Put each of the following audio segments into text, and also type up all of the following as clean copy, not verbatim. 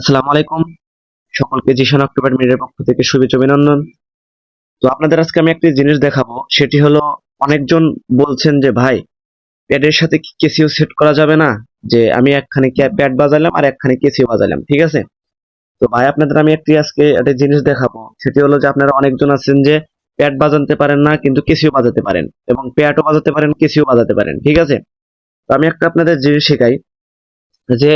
আসসালামু আলাইকুম। সকলকে জিশান অক্টোবর মিডিয়ার পক্ষ থেকে শুভেচ্ছা অভিনন্দন। তো আপনাদের আজকে আমি একটি জিনিস দেখাবো, সেটি হলো অনেকজন বলছেন যে ভাই প্যাডের সাথে কি কেসিও সেট করা যাবে না? যে আমি একখানে প্যাড বাজালাম আর একখানে কেসিও বাজালাম, ঠিক আছে? তো ভাই আপনাদের আমি আজকে একটা জিনিস দেখাবো, সেটি হলো যে আপনারা অনেকজন আছেন যে প্যাড বাজাতে পারেন না কিন্তু কেসিও বাজাতে পারেন, এবং প্যাডও বাজাতে পারেন কেসিও বাজাতে পারেন, ঠিক আছে? তো আমি একটা আপনাদের জিনিস শেখাই যে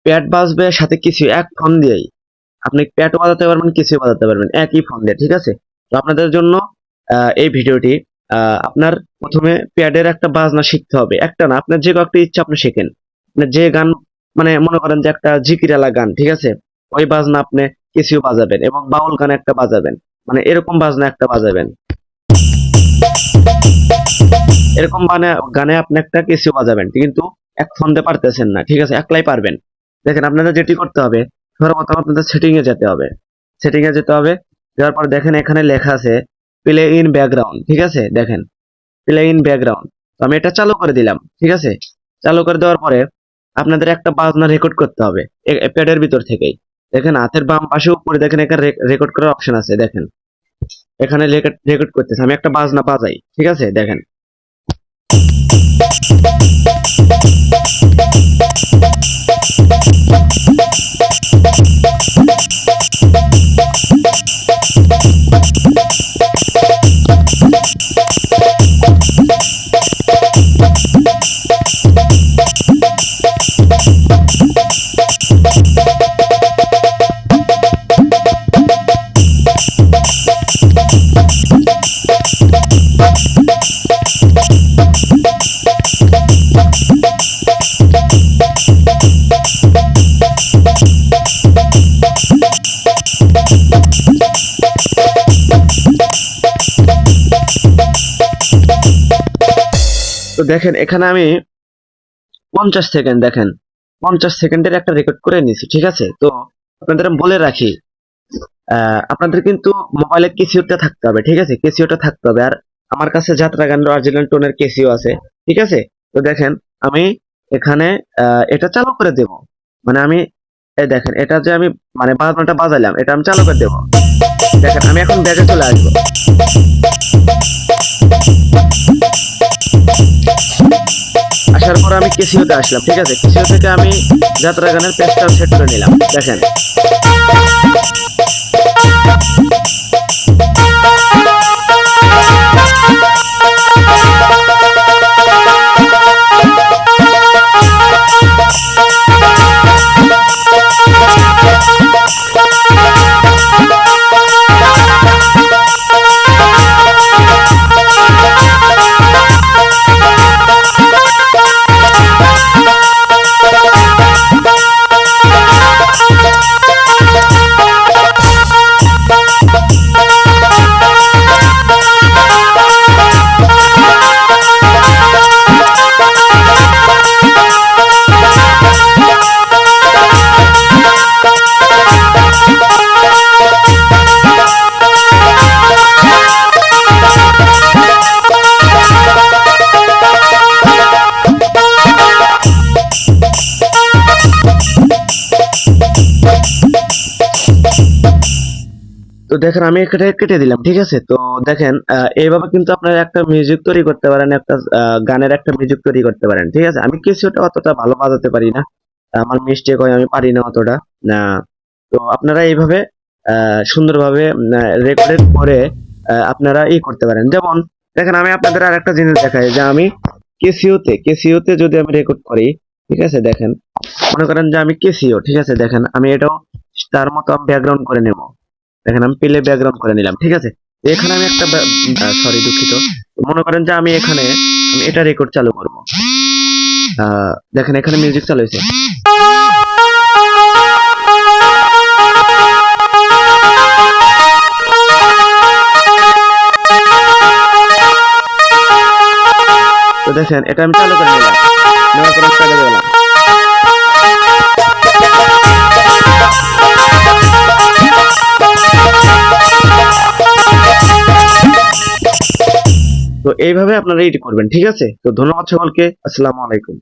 প্যাড বাজবে সাথে কেসিও এক ফোন দিয়েই আপনি প্যাডও বাজাতে পারবেন, কিছুও বাজাতে পারবেন একই ফোন দিয়ে, ঠিক আছে? তো আপনাদের জন্য এই ভিডিওটি। আপনার প্রথমে প্যাডের একটা বাজনা শিখতে হবে, একটা না, আপনার যে কয়েকটা ইচ্ছা আপনি শেখেন। আপনার যে গান, মানে মনে করেন যে একটা জিকিরালা গান, ঠিক আছে, ওই বাজনা আপনি কেসিও বাজাবেন, এবং বাউল গান একটা বাজাবেন, মানে এরকম বাজনা একটা বাজাবেন, এরকম মানে গানে আপনি একটা কেসিও বাজাবেন, কিন্তু এক ফোন দিয়ে পারতেছেন না, ঠিক আছে? একলাই পারবেন। দেখেন আপনাদের যেটি করতে হবে, সর্বপ্রথম আপনাদের সেটিং এ যেতে হবে। সেটিং এ যেতে হবে, যাওয়ার পর দেখেন এখানে লেখা আছে প্লে ইন ব্যাকগ্রাউন্ড, ঠিক আছে? দেখেন প্লে ইন ব্যাকগ্রাউন্ড। তো আমি এটা চালু করে দিলাম, ঠিক আছে? চালু করে দেওয়ার পরে আপনাদের একটা বাজনা রেকর্ড করতে হবে প্যাডের ভিতর থেকেই। দেখেন হাতের বাম পাশে উপরে দেখেন এখানে রেকর্ড করার অপশন আছে, দেখেন এখানে রেকর্ড করতেছে। আমি একটা বাজনা বাজাই, ঠিক আছে? দেখেন তো দেখেন এখানে আমি 50 সেকেন্ড, দেখেন 50 সেকেন্ডের একটা রেকর্ড করে নিয়েছি, ঠিক আছে? তো আপনাদের আমি বলে রাখি, আপনাদের কিন্তু মোবাইলে কেসিওটা থাকতে হবে, ঠিক আছে? কেসিওটা থাকতে হবে। আর আমার কাছে যাত্রা গানের অরিজিনাল টোনের কেসিও আছে, ঠিক আছে? তো দেখেন আমি এখানে এটা চালু করে দেব, মানে আমি এই দেখেন এটা যে আমি মানে বাজনাটা বাজাইলাম, এটা আমি চালু করে দেব। দেখেন আমি এখন ব্যাগে চলে আসবো, আসার পর আমি কেসিওতে আসলাম, ঠিক আছে? কেসিও থেকে আমি যাত্রা গানের পেজটা সেট করে নিলাম, দেখেন তো দেখেন আমি এটা কেটে দিলাম, ঠিক আছে? তো দেখেন এইভাবে কিন্তু আপনারা একটা মিউজিক তৈরি করতে পারেন, একটা গানের একটা মিউজিক তৈরি করতে পারেন, ঠিক আছে? আমি কিছুটা অতটা ভালো বাজাতে পারি না, আমার মিস্টেক হয়, আমি পারি না অতটা না। তো আপনারা এইভাবে সুন্দরভাবে রেকর্ড করে আপনারা করতে পারেন। যেমন দেখেন আমি আপনাদের আর একটা জিনিস দেখাই, যে আমি কেসিওতে যদি আমি রেকর্ড করি, ঠিক আছে? দেখেন মনে করেন যে আমি কেসিও, ঠিক আছে? দেখেন আমি এটাও তার মতো ব্যাকগ্রাউন্ড করে নেব। দেখেন আমি প্লে ব্যাকগ্রাউন্ড করে নিলাম, ঠিক আছে? এখানে আমি একটা সরি দুঃখিত, মনে করেন যে আমি এখানে আমি এটা রেকর্ড চালু করব। দেখেন এখানে মিউজিক চালু হয়েছে, তো দেখেন এটা আমি চালু করে নিলাম, নেওয়ার পরে চালু গেলাম। তো এইভাবে আপনারা এটি করবেন, ঠিক আছে? তো ধন্যবাদ সকলকে, আসসালামু আলাইকুম।